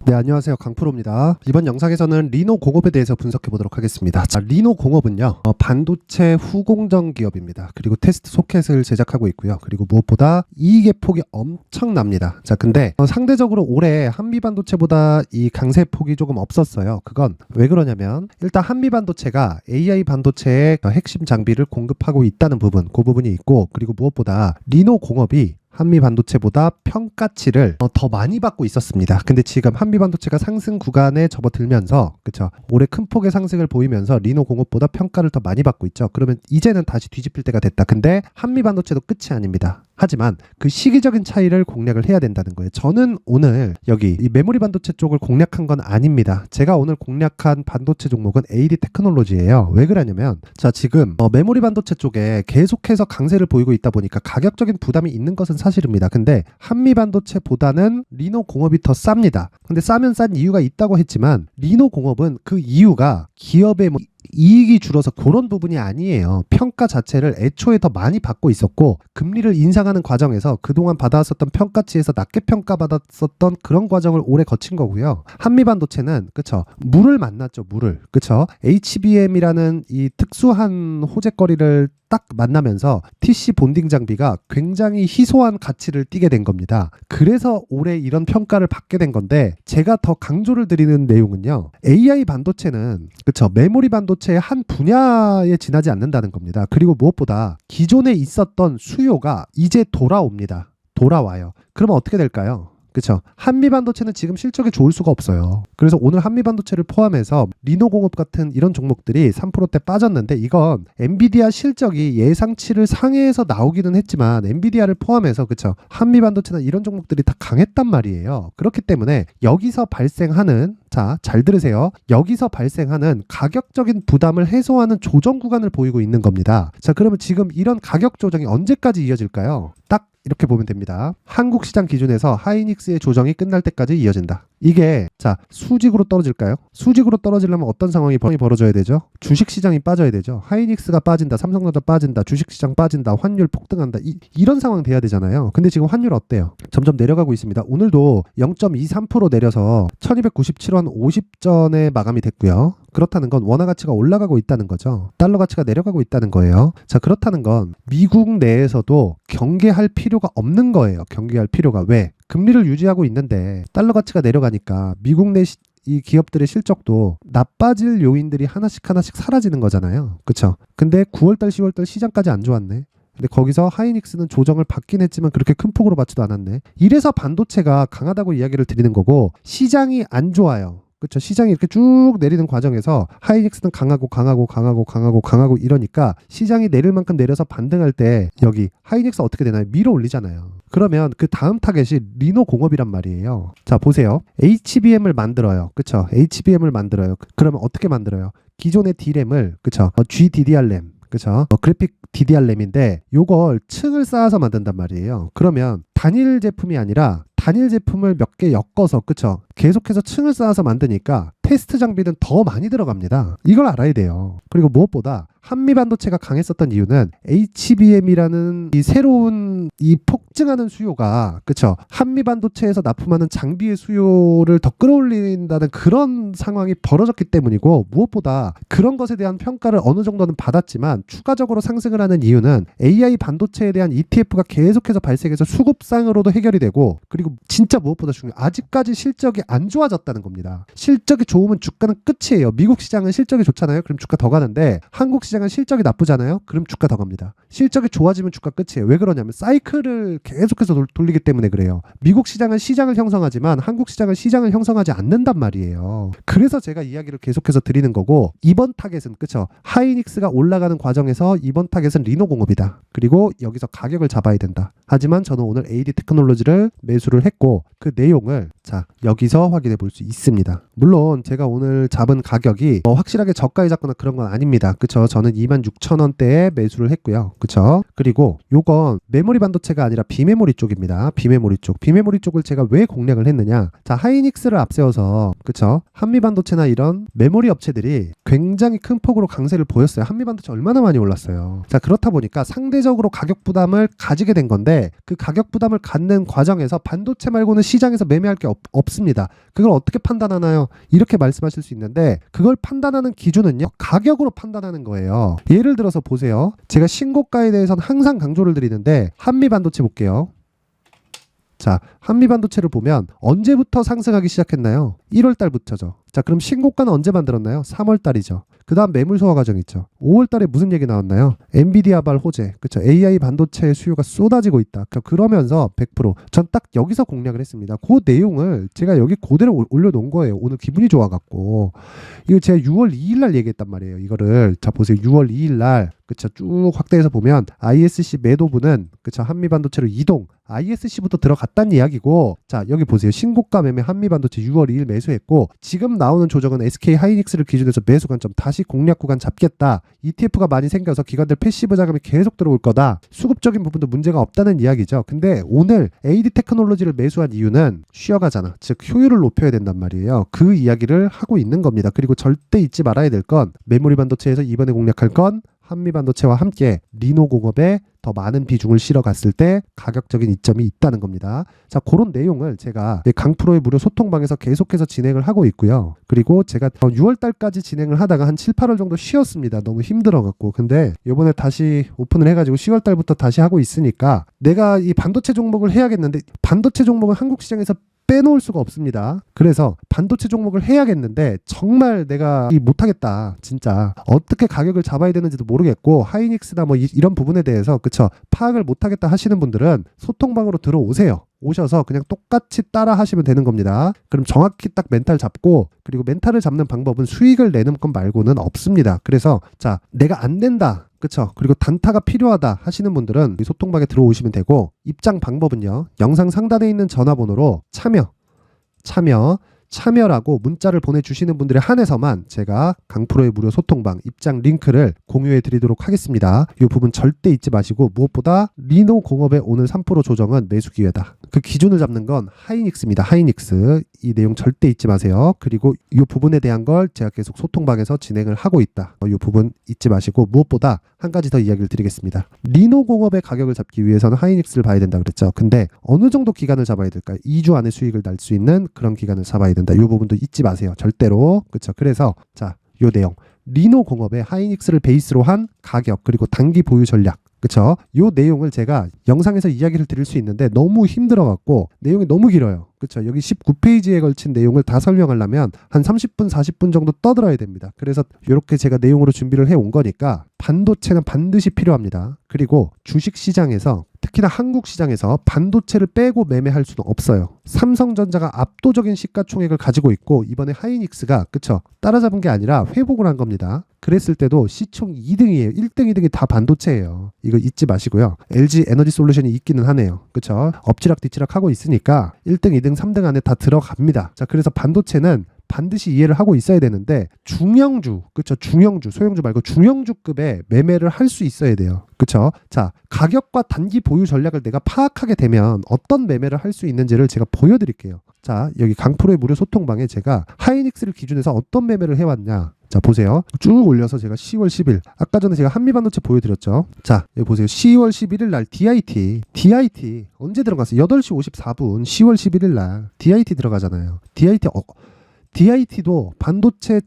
네, 안녕하세요. 강프로입니다. 이번 영상에서는 리노 공업에 대해서 분석해 보도록 하겠습니다. 자, 리노 공업은요, 반도체 후공정 기업입니다. 그리고 테스트 소켓을 제작하고 있고요. 그리고 무엇보다 이익의 폭이 엄청납니다. 자, 근데 상대적으로 올해 한미반도체보다 이 강세 폭이 조금 없었어요. 그건 왜 그러냐면 일단 한미반도체가 AI 반도체의 핵심 장비를 공급하고 있다는 부분, 그 부분이 있고, 그리고 무엇보다 리노 공업이 한미반도체보다 평가치를 더 많이 받고 있었습니다. 근데 지금 한미반도체가 상승 구간에 접어들면서, 그쵸, 올해 큰 폭의 상승을 보이면서 리노 공업보다 평가를 더 많이 받고 있죠. 그러면 이제는 다시 뒤집힐 때가 됐다. 근데 한미반도체도 끝이 아닙니다. 하지만 그 시기적인 차이를 공략을 해야 된다는 거예요. 저는 오늘 여기 이 메모리 반도체 쪽을 공략한 건 아닙니다. 제가 오늘 공략한 반도체 종목은 AD 테크놀로지예요. 왜 그러냐면, 자, 지금 메모리 반도체 쪽에 계속해서 강세를 보이고 있다 보니까 가격적인 부담이 있는 것은 사실입니다. 근데 한미 반도체보다는 리노 공업이 더 쌉니다. 근데 싸면 싼 이유가 있다고 했지만 리노 공업은 그 이유가 기업의 이익이 줄어서 그런 부분이 아니에요. 평가 자체를 애초에 더 많이 받고 있었고, 금리를 인상하는 과정에서 그동안 받아왔었던 평가치에서 낮게 평가받았었던 그런 과정을 오래 거친 거고요. 한미반도체는, 그쵸, 물을 만났죠. 물을, 그쵸, HBM이라는 이 특수한 호재거리를 딱 만나면서 TC 본딩 장비가 굉장히 희소한 가치를 띠게 된 겁니다. 그래서 올해 이런 평가를 받게 된 건데, 제가 더 강조를 드리는 내용은요, AI 반도체는, 그쵸, 메모리 반도체의 한 분야에 지나지 않는다는 겁니다. 그리고 무엇보다 기존에 있었던 수요가 이제 돌아옵니다. 돌아와요. 그러면 어떻게 될까요? 그쵸, 한미반도체는 지금 실적이 좋을 수가 없어요. 그래서 오늘 한미반도체를 포함해서 리노공업 같은 이런 종목들이 3%대 빠졌는데, 이건 엔비디아 실적이 예상치를 상회해서 나오기는 했지만 엔비디아를 포함해서, 그쵸, 한미반도체나 이런 종목들이 다 강했단 말이에요. 그렇기 때문에 여기서 발생하는, 자, 잘 들으세요, 여기서 발생하는 가격적인 부담을 해소하는 조정 구간을 보이고 있는 겁니다. 자, 그러면 지금 이런 가격 조정이 언제까지 이어질까요? 딱 이렇게 보면 됩니다. 한국 시장 기준에서 하이닉스의 조정이 끝날 때까지 이어진다. 이게, 자, 수직으로 떨어질까요? 수직으로 떨어지려면 어떤 상황이 벌어져야 되죠? 주식시장이 빠져야 되죠. 하이닉스가 빠진다, 삼성전자 빠진다, 주식시장 빠진다, 환율 폭등한다, 이런 상황 돼야 되잖아요. 근데 지금 환율 어때요? 점점 내려가고 있습니다. 오늘도 0.23% 내려서 1297원 50전에 마감이 됐고요. 그렇다는 건 원화 가치가 올라가고 있다는 거죠. 달러 가치가 내려가고 있다는 거예요. 자, 그렇다는 건 미국 내에서도 경계할 필요가 없는 거예요. 경계할 필요가. 왜? 금리를 유지하고 있는데 달러 가치가 내려가니까 미국 내 이 기업들의 실적도 나빠질 요인들이 하나씩 사라지는 거잖아요. 그쵸? 근데 9월달 10월달 시장까지 안 좋았네. 근데 거기서 하이닉스는 조정을 받긴 했지만 그렇게 큰 폭으로 받지도 않았네. 이래서 반도체가 강하다고 이야기를 드리는 거고, 시장이 안 좋아요. 그렇죠. 시장이 이렇게 쭉 내리는 과정에서 하이닉스는 강하고 이러니까 시장이 내릴 만큼 내려서 반등할 때 여기 하이닉스 어떻게 되나요? 밀어 올리잖아요. 그러면 그 다음 타겟이 리노 공업이란 말이에요. 자, 보세요. HBM을 만들어요. 그렇죠. HBM을 만들어요. 그러면 어떻게 만들어요? 기존의 D램을, 그렇죠, GDDR램, 그쵸, 그래픽 DDR램인데 요걸 층을 쌓아서 만든단 말이에요. 그러면 단일 제품이 아니라 단일 제품을 몇 개 엮어서, 그쵸, 계속해서 층을 쌓아서 만드니까 테스트 장비는 더 많이 들어갑니다. 이걸 알아야 돼요. 그리고 무엇보다 한미반도체가 강했었던 이유는 HBM이라는 이 새로운 이 폭증하는 수요가, 그쵸, 한미반도체에서 납품하는 장비의 수요를 더 끌어올린다는 그런 상황이 벌어졌기 때문이고, 무엇보다 그런 것에 대한 평가를 어느 정도는 받았지만 추가적으로 상승을 하는 이유는 AI 반도체에 대한 ETF가 계속해서 발생해서 수급상으로도 해결이 되고, 그리고 진짜 무엇보다 중요해요. 아직까지 실적이 안 좋아졌다는 겁니다. 실적이 좋으면 주가는 끝이에요. 미국 시장은 실적이 좋잖아요. 그럼 주가 더 가는데, 한국 시장은 실적이 나쁘잖아요. 그럼 주가 더 갑니다. 실적이 좋아지면 주가 끝이에요. 왜 그러냐면 사이클을 계속해서 돌리기 때문에 그래요. 미국 시장은 시장을 형성하지만 한국 시장은 시장을 형성하지 않는단 말이에요. 그래서 제가 이야기를 계속해서 드리는 거고, 이번 타겟은, 그쵸, 하이닉스가 올라가는 과정에서 이번 타겟은 리노공업이다. 그리고 여기서 가격을 잡아야 된다. 하지만 저는 오늘 AD 테크놀로지를 매수를 했고, 그 내용을, 자, 여기서 확인해 볼 수 있습니다. 물론 제가 오늘 잡은 가격이 확실하게 저가에 잡거나 그런 건 아닙니다. 그쵸? 저는 26,000원대에 매수를 했고요. 그쵸? 그리고 요건 메모리 반도체가 아니라 비메모리 쪽입니다. 비메모리 쪽을 제가 왜 공략을 했느냐? 자, 하이닉스를 앞세워서, 그쵸, 한미 반도체나 이런 메모리 업체들이 굉장히 큰 폭으로 강세를 보였어요. 한미 반도체 얼마나 많이 올랐어요. 자, 그렇다 보니까 상대적으로 가격 부담을 가지게 된 건데, 그 가격 부담을 갖는 과정에서 반도체 말고는 시장에서 매매할 게 없습니다. 그걸 어떻게 판단하나요? 이렇게 말씀하실 수 있는데 그걸 판단하는 기준은요, 가격으로 판단하는 거예요. 예를 들어서 보세요. 제가 신고가에 대해서는 항상 강조를 드리는데 한미반도체 볼게요. 자, 한미반도체를 보면 언제부터 상승하기 시작했나요? 1월 달부터죠. 자, 그럼 신고가는 언제 만들었나요? 3월 달이죠. 그 다음 매물 소화 과정 있죠. 5월 달에 무슨 얘기 나왔나요? 엔비디아발 호재, 그쵸? AI 반도체 수요가 쏟아지고 있다. 그러면서 100%, 전 딱 여기서 공략을 했습니다. 그 내용을 제가 여기 그대로 올려놓은 거예요. 오늘 기분이 좋아갖고. 이거 제가 6월 2일 날 얘기했단 말이에요. 이거를. 자, 보세요. 6월 2일 날. 그쵸? 쭉 확대해서 보면 ISC 매도분은, 그쵸? 한미반도체로 이동. ISC부터 들어갔다는 이야기고, 자, 여기 보세요. 신고가 매매 한미반도체 6월 2일 매수했고, 지금 나오는 조정은 SK 하이닉스를 기준해서 매수 관점 다시 공략 구간 잡겠다. ETF가 많이 생겨서 기관들 패시브 자금이 계속 들어올 거다. 수급적인 부분도 문제가 없다는 이야기죠. 근데 오늘 AD 테크놀로지를 매수한 이유는 쉬어가잖아. 즉 효율을 높여야 된단 말이에요. 그 이야기를 하고 있는 겁니다. 그리고 절대 잊지 말아야 될 건, 메모리 반도체에서 이번에 공략할 건 한미반도체와 함께 리노공업에 더 많은 비중을 실어갔을 때 가격적인 이점이 있다는 겁니다. 자, 그런 내용을 제가 강프로의 무료 소통방에서 계속해서 진행을 하고 있고요. 그리고 제가 6월 달까지 진행을 하다가 한 7, 8월 정도 쉬었습니다. 너무 힘들어갖고. 근데 이번에 다시 오픈을 해가지고 10월 달부터 다시 하고 있으니까 내가 이 반도체 종목을 해야겠는데, 반도체 종목은 한국 시장에서 빼놓을 수가 없습니다. 그래서 반도체 종목을 해야겠는데 정말 내가 못하겠다. 진짜 어떻게 가격을 잡아야 되는지도 모르겠고 하이닉스나 뭐 이런 부분에 대해서, 그쵸, 파악을 못하겠다 하시는 분들은 소통방으로 들어오세요. 오셔서 그냥 똑같이 따라 하시면 되는 겁니다. 그럼 정확히 딱 멘탈 잡고, 그리고 멘탈을 잡는 방법은 수익을 내는 것 말고는 없습니다. 그래서 자, 내가 안 된다, 그쵸, 그리고 단타가 필요하다 하시는 분들은 이 소통방에 들어오시면 되고, 입장 방법은요, 영상 상단에 있는 전화번호로 참여라고 문자를 보내주시는 분들에 한해서만 제가 강프로의 무료 소통방 입장 링크를 공유해 드리도록 하겠습니다. 이 부분 절대 잊지 마시고, 무엇보다 리노공업의 오늘 3% 조정은 매수 기회다. 그 기준을 잡는 건 하이닉스입니다. 하이닉스. 이 내용 절대 잊지 마세요. 그리고 이 부분에 대한 걸 제가 계속 소통방에서 진행을 하고 있다. 이 부분 잊지 마시고, 무엇보다 한 가지 더 이야기를 드리겠습니다. 리노공업의 가격을 잡기 위해서는 하이닉스를 봐야 된다 그랬죠. 근데 어느 정도 기간을 잡아야 될까요? 2주 안에 수익을 날 수 있는 그런 기간을 잡아야 된다. 이 부분도 잊지 마세요. 절대로. 그렇죠. 그래서 자, 요 내용, 리노공업의 하이닉스를 베이스로 한 가격, 그리고 단기 보유 전략, 그쵸? 요 내용을 제가 영상에서 이야기를 드릴 수 있는데 너무 힘들어갖고 내용이 너무 길어요. 그쵸? 여기 19페이지에 걸친 내용을 다 설명하려면 한 30분, 40분 정도 떠들어야 됩니다. 그래서 이렇게 제가 내용으로 준비를 해온 거니까, 반도체는 반드시 필요합니다. 그리고 주식시장에서, 특히나 한국 시장에서 반도체를 빼고 매매할 수는 없어요. 삼성전자가 압도적인 시가총액을 가지고 있고, 이번에 하이닉스가, 그쵸, 따라잡은 게 아니라 회복을 한 겁니다. 그랬을 때도 시총 2등이에요. 1등, 2등이 다 반도체예요. 이거 잊지 마시고요. LG 에너지 솔루션이 있기는 하네요. 그쵸? 엎치락 뒤치락 하고 있으니까 1등, 2등, 3등 안에 다 들어갑니다. 자, 그래서 반도체는 반드시 이해를 하고 있어야 되는데, 중형주, 그쵸, 중형주, 소형주 말고 중형주급의 매매를 할 수 있어야 돼요. 그쵸? 자, 가격과 단기 보유 전략을 내가 파악하게 되면 어떤 매매를 할 수 있는지를 제가 보여드릴게요. 자, 여기 강프로의 무료 소통방에 제가 하이닉스를 기준해서 어떤 매매를 해왔냐. 자, 보세요. 쭉 올려서 제가 10월 10일, 아까 전에 제가 한미반도체 보여드렸죠. 자, 여기 보세요. 10월 11일 날 DIT 언제 들어갔어요? 8시 54분 10월 11일 날 DIT 들어가잖아요. DIT도 반도체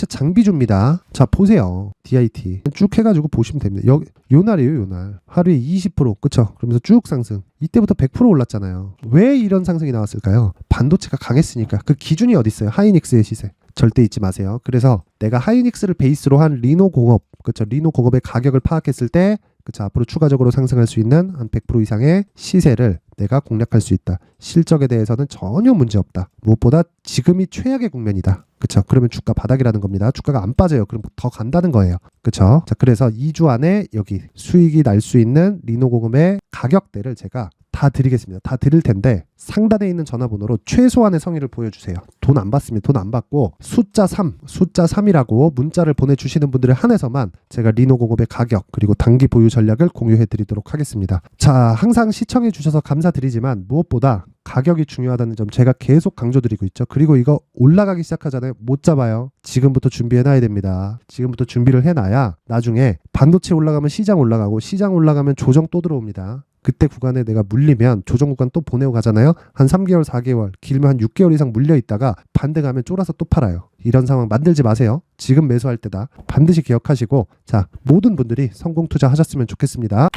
장비주입니다. 자, 보세요. DIT 쭉 해가지고 보시면 됩니다. 여기 요 날이에요. 요 날 하루에 20%, 그쵸? 그러면서 쭉 상승. 이때부터 100% 올랐잖아요. 왜 이런 상승이 나왔을까요? 반도체가 강했으니까. 그 기준이 어디 있어요? 하이닉스의 시세. 절대 잊지 마세요. 그래서 내가 하이닉스를 베이스로 한 리노공업, 그쵸, 리노공업의 가격을 파악했을 때, 그쵸, 앞으로 추가적으로 상승할 수 있는 한 100% 이상의 시세를 내가 공략할 수 있다. 실적에 대해서는 전혀 문제 없다. 무엇보다 지금이 최악의 국면이다. 그쵸? 그러면 주가 바닥이라는 겁니다. 주가가 안 빠져요. 그럼 더 간다는 거예요. 그쵸? 자, 그래서 2주 안에 여기 수익이 날 수 있는 리노공업의 가격대를 제가 다 드리겠습니다. 다 드릴 텐데, 상단에 있는 전화번호로 최소한의 성의를 보여주세요. 돈 안 받습니다. 돈 안 받고 숫자 3이라고 문자를 보내주시는 분들에 한해서만 제가 리노공업의 가격, 그리고 단기 보유 전략을 공유해 드리도록 하겠습니다. 자, 항상 시청해 주셔서 감사드리지만, 무엇보다 가격이 중요하다는 점 제가 계속 강조드리고 있죠. 그리고 이거 올라가기 시작하잖아요. 못 잡아요. 지금부터 준비해놔야 됩니다. 지금부터 준비를 해놔야 나중에 반도체 올라가면 시장 올라가고, 시장 올라가면 조정 또 들어옵니다. 그때 구간에 내가 물리면 조정 구간 또 보내고 가잖아요. 한 3개월, 4개월, 길면 한 6개월 이상 물려 있다가 반대 가면 쫄아서 또 팔아요. 이런 상황 만들지 마세요. 지금 매수할 때다. 반드시 기억하시고, 자, 모든 분들이 성공 투자하셨으면 좋겠습니다.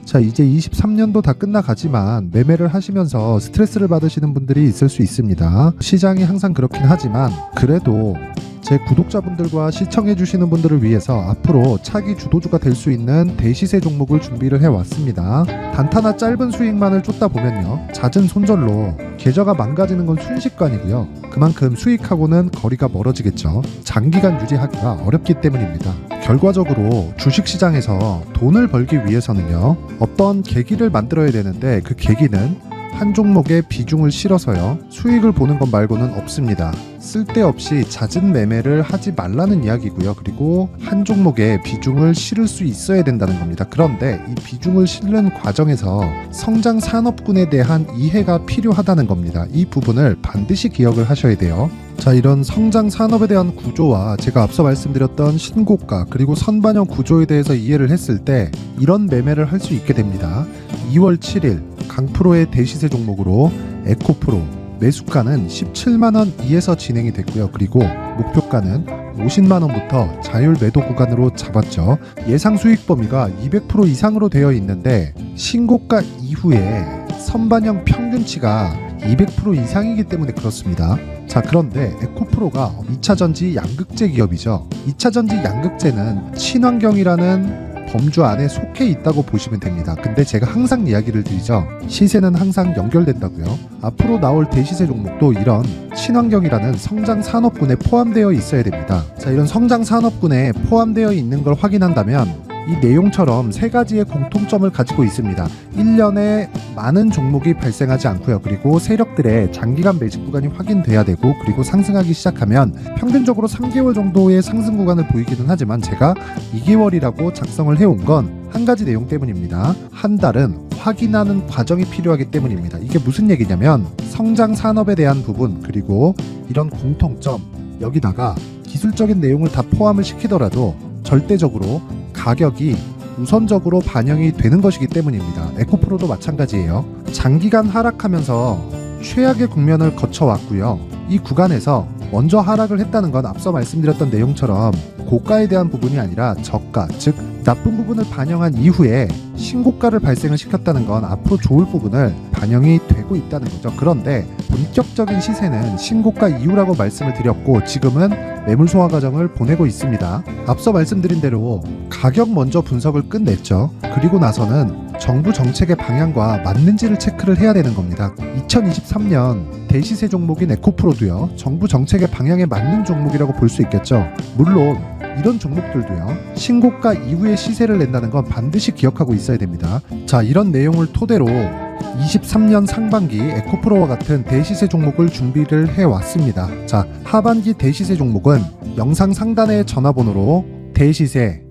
자, 이제 23년도 다 끝나가지만 매매를 하시면서 스트레스를 받으시는 분들이 있을 수 있습니다. 시장이 항상 그렇긴 하지만 그래도 제 구독자분들과 시청해주시는 분들을 위해서 앞으로 차기 주도주가 될 수 있는 대시세 종목을 준비를 해왔습니다. 단타나 짧은 수익만을 쫓다 보면요, 잦은 손절로 계좌가 망가지는 건 순식간이고요. 그만큼 수익하고는 거리가 멀어지겠죠. 장기간 유지하기가 어렵기 때문입니다. 결과적으로 주식시장에서 돈을 벌기 위해서는요, 어떤 계기를 만들어야 되는데 그 계기는 한 종목에 비중을 실어서요, 수익을 보는 것 말고는 없습니다. 쓸데없이 잦은 매매를 하지 말라는 이야기고요. 그리고 한 종목에 비중을 실을 수 있어야 된다는 겁니다. 그런데 이 비중을 실는 과정에서 성장 산업군에 대한 이해가 필요하다는 겁니다. 이 부분을 반드시 기억을 하셔야 돼요. 자, 이런 성장 산업에 대한 구조와 제가 앞서 말씀드렸던 신고가 그리고 선반영 구조에 대해서 이해를 했을 때 이런 매매를 할 수 있게 됩니다. 2월 7일 강프로의 대시세 종목으로 에코프로 매수가는 17만원 이에서 진행이 됐고요. 그리고 목표가는 50만원부터 자율 매도 구간으로 잡았죠. 예상 수익 범위가 200% 이상으로 되어 있는데 신고가 이후에 선반영 평균치가 200% 이상이기 때문에 그렇습니다. 자, 그런데 에코프로가 2차전지 양극재 기업이죠. 2차전지 양극재는 친환경이라는 범주 안에 속해 있다고 보시면 됩니다. 근데 제가 항상 이야기를 드리죠. 시세는 항상 연결된다고요. 앞으로 나올 대시세 종목도 이런 친환경이라는 성장 산업군에 포함되어 있어야 됩니다. 자, 이런 성장 산업군에 포함되어 있는 걸 확인한다면 이 내용처럼 세 가지의 공통점을 가지고 있습니다. 1년에 많은 종목이 발생하지 않고요. 그리고 세력들의 장기간 매집 구간이 확인돼야 되고, 그리고 상승하기 시작하면 평균적으로 3개월 정도의 상승 구간을 보이기는 하지만 제가 2개월이라고 작성을 해온 건 한 가지 내용 때문입니다. 한 달은 확인하는 과정이 필요하기 때문입니다. 이게 무슨 얘기냐면 성장 산업에 대한 부분 그리고 이런 공통점, 여기다가 기술적인 내용을 다 포함을 시키더라도 절대적으로 가격이 우선적으로 반영이 되는 것이기 때문입니다. 에코프로도 마찬가지예요. 장기간 하락하면서 최악의 국면을 거쳐왔고요. 이 구간에서 먼저 하락을 했다는 건 앞서 말씀드렸던 내용처럼 고가에 대한 부분이 아니라 저가, 즉 나쁜 부분을 반영한 이후에 신고가를 발생을 시켰다는 건 앞으로 좋을 부분을 반영이 되고 있다는 거죠. 그런데 본격적인 시세는 신고가 이후라고 말씀을 드렸고 지금은 매물 소화 과정을 보내고 있습니다. 앞서 말씀드린 대로 가격 먼저 분석을 끝냈죠. 그리고 나서는 정부 정책의 방향과 맞는지를 체크를 해야 되는 겁니다. 2023년 대시세 종목인 에코프로도요, 정부 정책의 방향에 맞는 종목이라고 볼 수 있겠죠. 물론 이런 종목들도요, 신고가 이후에 시세를 낸다는 건 반드시 기억하고 있어야 됩니다. 자, 이런 내용을 토대로 23년 상반기 에코프로와 같은 대시세 종목을 준비를 해왔습니다. 자, 하반기 대시세 종목은 영상 상단의 전화번호로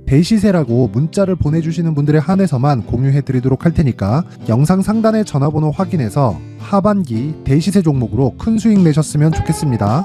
대시세라고 문자를 보내주시는 분들에 한해서만 공유해드리도록 할 테니까 영상 상단의 전화번호 확인해서 하반기 대시세 종목으로 큰 수익 내셨으면 좋겠습니다.